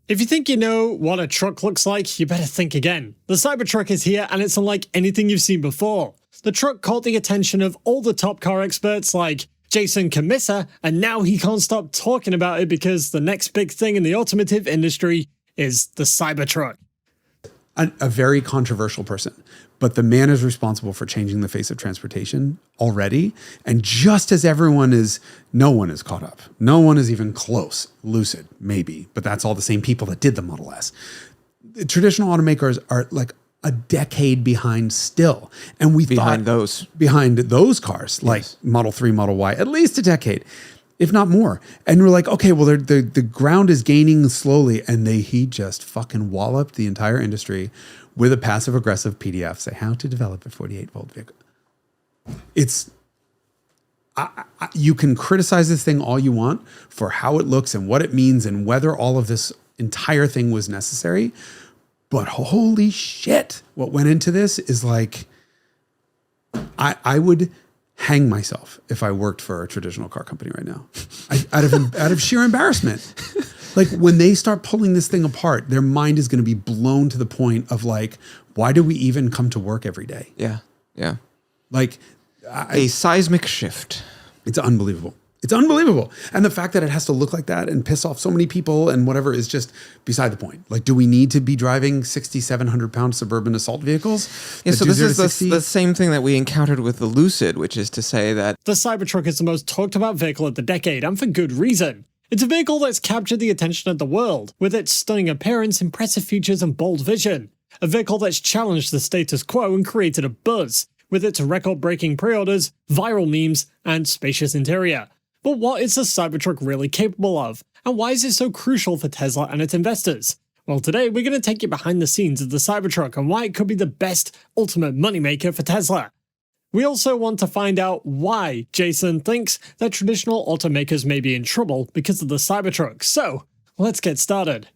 If you think you know what a truck looks like, you better think again. The Cybertruck is here and it's unlike anything you've seen before. The truck caught the attention of all the top car experts like Jason Camissa, and now he can't stop talking about it because the next big thing in the automotive industry is the Cybertruck. A very controversial person, but the man is responsible for changing the face of transportation already. And just as no one is caught up. No one is even close. Lucid, maybe, but that's all the same people that did the Model S. The traditional automakers are like a decade behind still. And we behind those cars, like Model 3, Model Y, at least a decade, if not more. And we're like, okay, well, the ground is gaining slowly. And he just fucking walloped the entire industry with a passive aggressive PDF, say how to develop a 48-volt vehicle. You can criticize this thing all you want for how it looks and what it means and whether all of this entire thing was necessary. But holy shit, what went into this is like, I would hang myself if I worked for a traditional car company right now, out of sheer embarrassment. Like when they start pulling this thing apart, their mind is going to be blown to the point of like, why do we even come to work every day? Yeah. Yeah. Like a seismic shift. It's unbelievable. It's unbelievable. And the fact that it has to look like that and piss off so many people and whatever is just beside the point. Like, do we need to be driving 6,700-pound suburban assault vehicles? Yeah, so this is the same thing that we encountered with the Lucid, which is to say that the Cybertruck is the most talked about vehicle of the decade, and for good reason. It's a vehicle that's captured the attention of the world, with its stunning appearance, impressive features, and bold vision. A vehicle that's challenged the status quo and created a buzz, with its record-breaking pre-orders, viral memes, and spacious interior. But what is the Cybertruck really capable of? And why is it so crucial for Tesla and its investors? Well, today we're going to take you behind the scenes of the Cybertruck and why it could be the best ultimate moneymaker for Tesla. We also want to find out why Jason thinks that traditional automakers may be in trouble because of the Cybertruck. So, let's get started.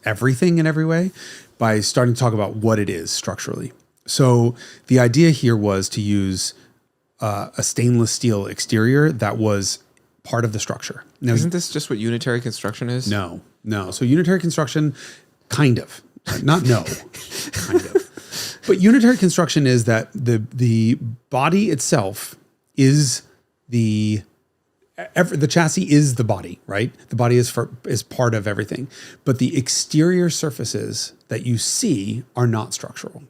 Everything in every way by starting to talk about what it is structurally. So the idea here was to use a stainless steel exterior that was part of the structure. Now, isn't this just what unitary construction is? No. So unitary construction, kind of, not no, kind of. But unitary construction is that the body itself is the chassis is the body, right? The body is part of everything, but the exterior surfaces that you see are not structural.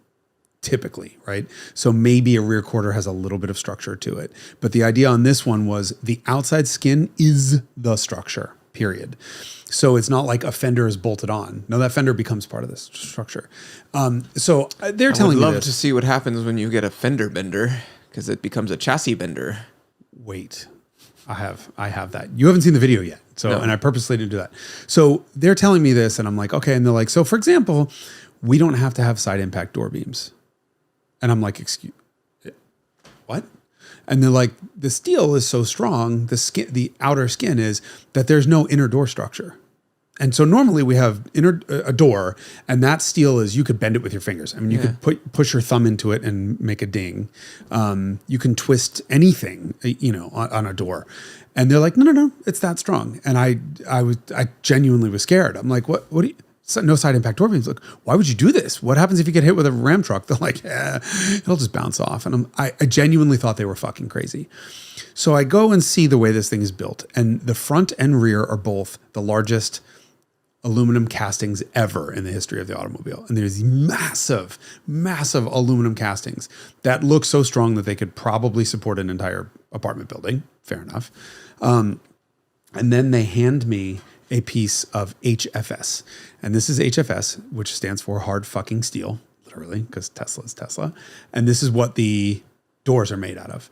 Typically, right? So maybe a rear quarter has a little bit of structure to it. But the idea on this one was the outside skin is the structure, period. So it's not like a fender is bolted on. No, that fender becomes part of this structure. So they're telling me this. I would love to see what happens when you get a fender bender, because it becomes a chassis bender. Wait, I have that. You haven't seen the video yet. So, no. And I purposely didn't do that. So they're telling me this and I'm like, okay. And they're like, so for example, we don't have to have side impact door beams. And I'm like, excuse, what? And they're like, the steel is so strong, the outer skin is, that there's no inner door structure. And so normally we have a door, and that steel is, you could bend it with your fingers. I mean, you could push your thumb into it and make a ding. You can twist anything, on a door. And they're like, no, it's that strong. And I genuinely was scared. I'm like, what do you? No side impact door beams. Look, why would you do this? What happens if you get hit with a Ram truck? They're like, it'll just bounce off. And I genuinely thought they were fucking crazy. So I go and see the way this thing is built. And the front and rear are both the largest aluminum castings ever in the history of the automobile. And there's massive, massive aluminum castings that look so strong that they could probably support an entire apartment building. Fair enough. And then they hand me a piece of HFS. And this is HFS, which stands for hard fucking steel, literally, because Tesla is Tesla. And this is what the doors are made out of.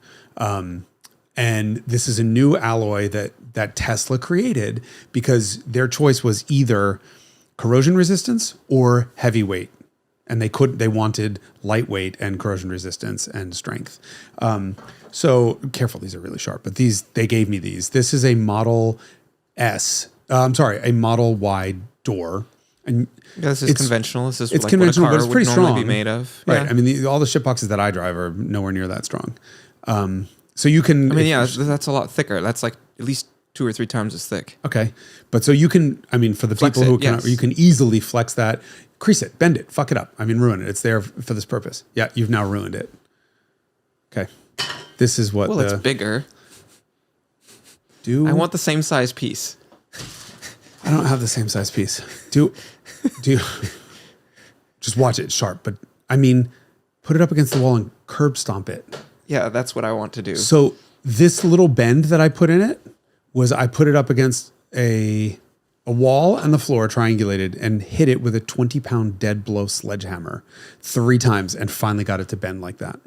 And this is a new alloy that Tesla created because their choice was either corrosion resistance or heavyweight. And they wanted lightweight and corrosion resistance and strength. So careful, these are really sharp, but they gave me these. This is a Model S. A Model Y door. And this is conventional. This is it's like conventional, what a car but it's pretty would strong. normally be made of. Right. Yeah. I mean, all the shit boxes that I drive are nowhere near that strong. So you can. I mean, that's a lot thicker. That's like at least 2 or 3 times as thick. Okay. But so you can, I mean, for the Flex people who it, can, yes. you can easily flex that, crease it, bend it, fuck it up. I mean, ruin it. It's there for this purpose. Yeah, you've now ruined it. Okay. This is what Well, it's bigger. I want the same size piece. I don't have the same size piece. Do just watch it sharp, but I mean, put it up against the wall and curb stomp it. Yeah, that's what I want to do. So this little bend that I put in it was I put it up against a wall and the floor triangulated and hit it with a 20-pound dead blow sledgehammer 3 times and finally got it to bend like that.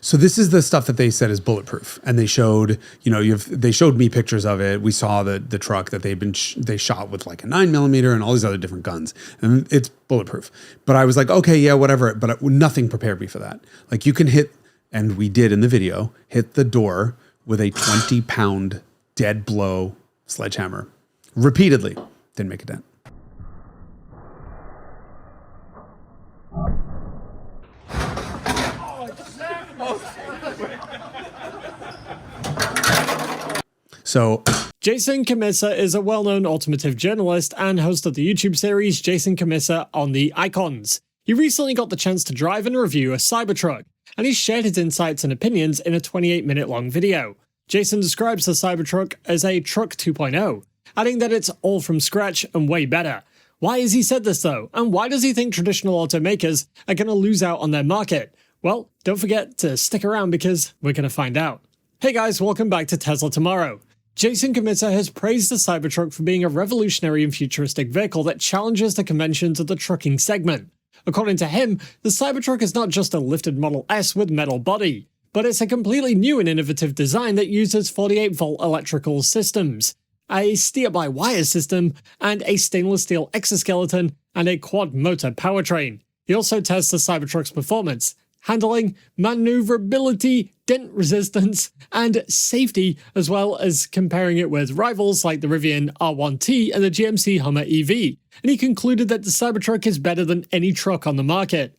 So this is the stuff that they said is bulletproof, and they showed, they showed me pictures of it. We saw the truck that they shot with like a 9mm and all these other different guns, and it's bulletproof. But I was like, okay, yeah, whatever. But nothing prepared me for that. Like you can hit, and we did in the video, hit the door with a 20-pound dead blow sledgehammer repeatedly. Didn't make a dent. So Jason Camissa is a well-known automotive journalist and host of the YouTube series Jason Camissa on the Icons. He recently got the chance to drive and review a Cybertruck, and he shared his insights and opinions in a 28-minute long video. Jason describes the Cybertruck as a truck 2.0, adding that it's all from scratch and way better. Why has he said this though, and why does he think traditional automakers are going to lose out on their market? Well, don't forget to stick around because we're going to find out. Hey guys, welcome back to Tesla Tomorrow. Jason Camissa has praised the Cybertruck for being a revolutionary and futuristic vehicle that challenges the conventions of the trucking segment. According to him, the Cybertruck is not just a lifted Model S with metal body, but it's a completely new and innovative design that uses 48-volt electrical systems, a steer-by-wire system, and a stainless steel exoskeleton, and a quad-motor powertrain. He also tests the Cybertruck's performance, handling, maneuverability, dent resistance, and safety, as well as comparing it with rivals like the Rivian R1T and the GMC Hummer EV, and he concluded that the Cybertruck is better than any truck on the market.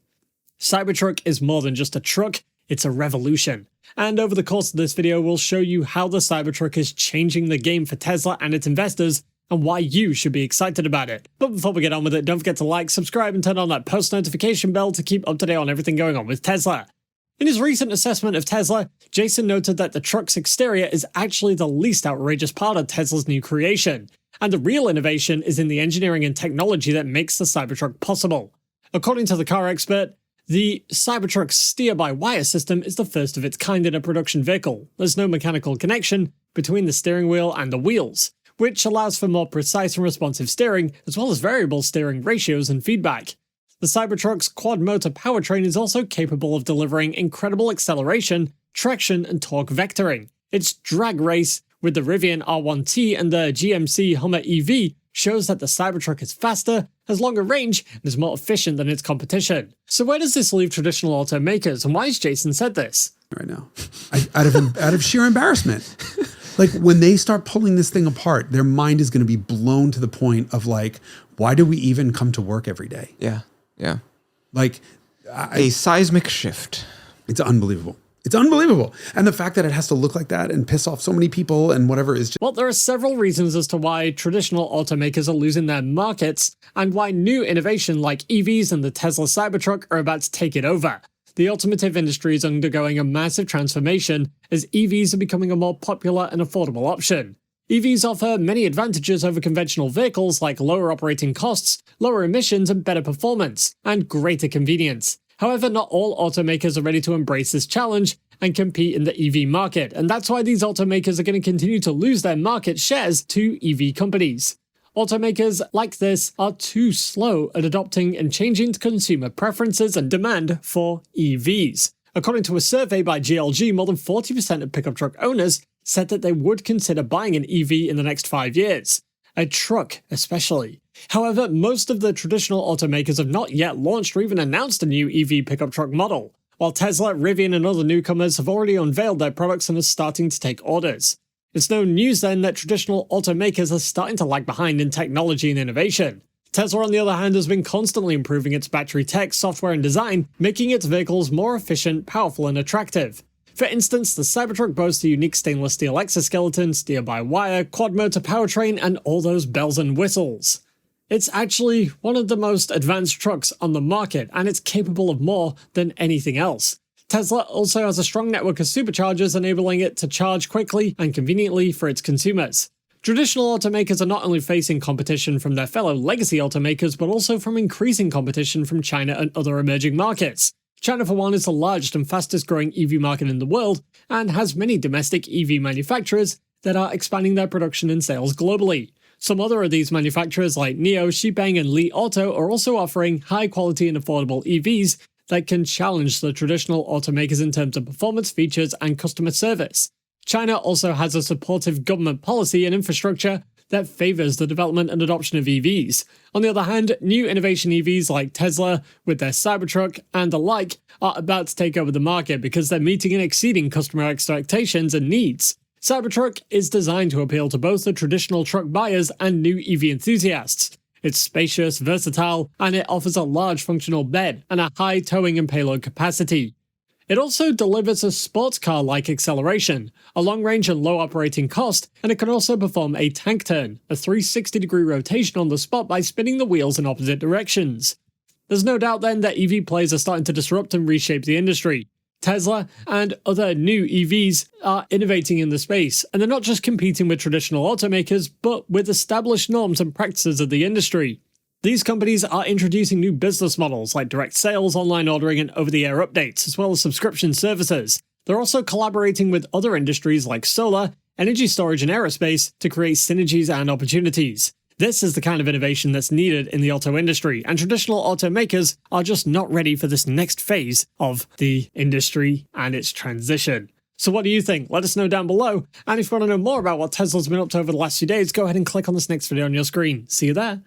Cybertruck is more than just a truck, it's a revolution. And over the course of this video, we'll show you how the Cybertruck is changing the game for Tesla and its investors, and why you should be excited about it. But before we get on with it, don't forget to like, subscribe, and turn on that post notification bell to keep up to date on everything going on with Tesla. In his recent assessment of Tesla, Jason noted that the truck's exterior is actually the least outrageous part of Tesla's new creation, and the real innovation is in the engineering and technology that makes the Cybertruck possible. According to the car expert, the Cybertruck's steer-by-wire system is the first of its kind in a production vehicle. There's no mechanical connection between the steering wheel and the wheels, which allows for more precise and responsive steering, as well as variable steering ratios and feedback. The Cybertruck's quad-motor powertrain is also capable of delivering incredible acceleration, traction, and torque vectoring. Its drag race with the Rivian R1T and the GMC Hummer EV shows that the Cybertruck is faster, has longer range, and is more efficient than its competition. So where does this leave traditional automakers, and why has Jason said this? Right now, out of sheer embarrassment. Like when they start pulling this thing apart, their mind is going to be blown to the point of like, why do we even come to work every day? Yeah. Like A seismic shift. It's unbelievable. It's unbelievable. And the fact that it has to look like that and piss off so many people and whatever is just... Well, there are several reasons as to why traditional automakers are losing their markets, and why new innovation like EVs and the Tesla Cybertruck are about to take it over. The automotive industry is undergoing a massive transformation as EVs are becoming a more popular and affordable option. EVs offer many advantages over conventional vehicles like lower operating costs, lower emissions and better performance, and greater convenience. However, not all automakers are ready to embrace this challenge and compete in the EV market, and that's why these automakers are going to continue to lose their market shares to EV companies. Automakers like this are too slow at adopting and changing to consumer preferences and demand for EVs. According to a survey by GLG, more than 40% of pickup truck owners said that they would consider buying an EV in the next 5 years. A truck, especially. However, most of the traditional automakers have not yet launched or even announced a new EV pickup truck model, while Tesla, Rivian, and other newcomers have already unveiled their products and are starting to take orders. It's no news then that traditional automakers are starting to lag behind in technology and innovation. Tesla, on the other hand, has been constantly improving its battery tech, software, and design, making its vehicles more efficient, powerful, and attractive. For instance, the Cybertruck boasts a unique stainless steel exoskeleton, steer-by-wire, quad-motor powertrain, and all those bells and whistles. It's actually one of the most advanced trucks on the market, and it's capable of more than anything else. Tesla also has a strong network of superchargers, enabling it to charge quickly and conveniently for its consumers. Traditional automakers are not only facing competition from their fellow legacy automakers, but also from increasing competition from China and other emerging markets. China, for one, is the largest and fastest growing EV market in the world, and has many domestic EV manufacturers that are expanding their production and sales globally. Some other of these manufacturers like NIO, Xpeng, and Li Auto are also offering high quality and affordable EVs that can challenge the traditional automakers in terms of performance, features, and customer service. China also has a supportive government policy and infrastructure that favors the development and adoption of EVs. On the other hand, new innovation EVs like Tesla, with their Cybertruck and the like, are about to take over the market because they're meeting and exceeding customer expectations and needs. Cybertruck is designed to appeal to both the traditional truck buyers and new EV enthusiasts. It's spacious, versatile, and it offers a large functional bed and a high towing and payload capacity. It also delivers a sports car-like acceleration, a long range and low operating cost, and it can also perform a tank turn, a 360-degree rotation on the spot by spinning the wheels in opposite directions. There's no doubt then that EV players are starting to disrupt and reshape the industry. Tesla and other new EVs are innovating in the space, and they're not just competing with traditional automakers, but with established norms and practices of the industry. These companies are introducing new business models like direct sales, online ordering, and over-the-air updates, as well as subscription services. They're also collaborating with other industries like solar, energy storage, and aerospace to create synergies and opportunities. This is the kind of innovation that's needed in the auto industry, and traditional automakers are just not ready for this next phase of the industry and its transition. So what do you think? Let us know down below, and if you want to know more about what Tesla's been up to over the last few days, go ahead and click on this next video on your screen. See you there.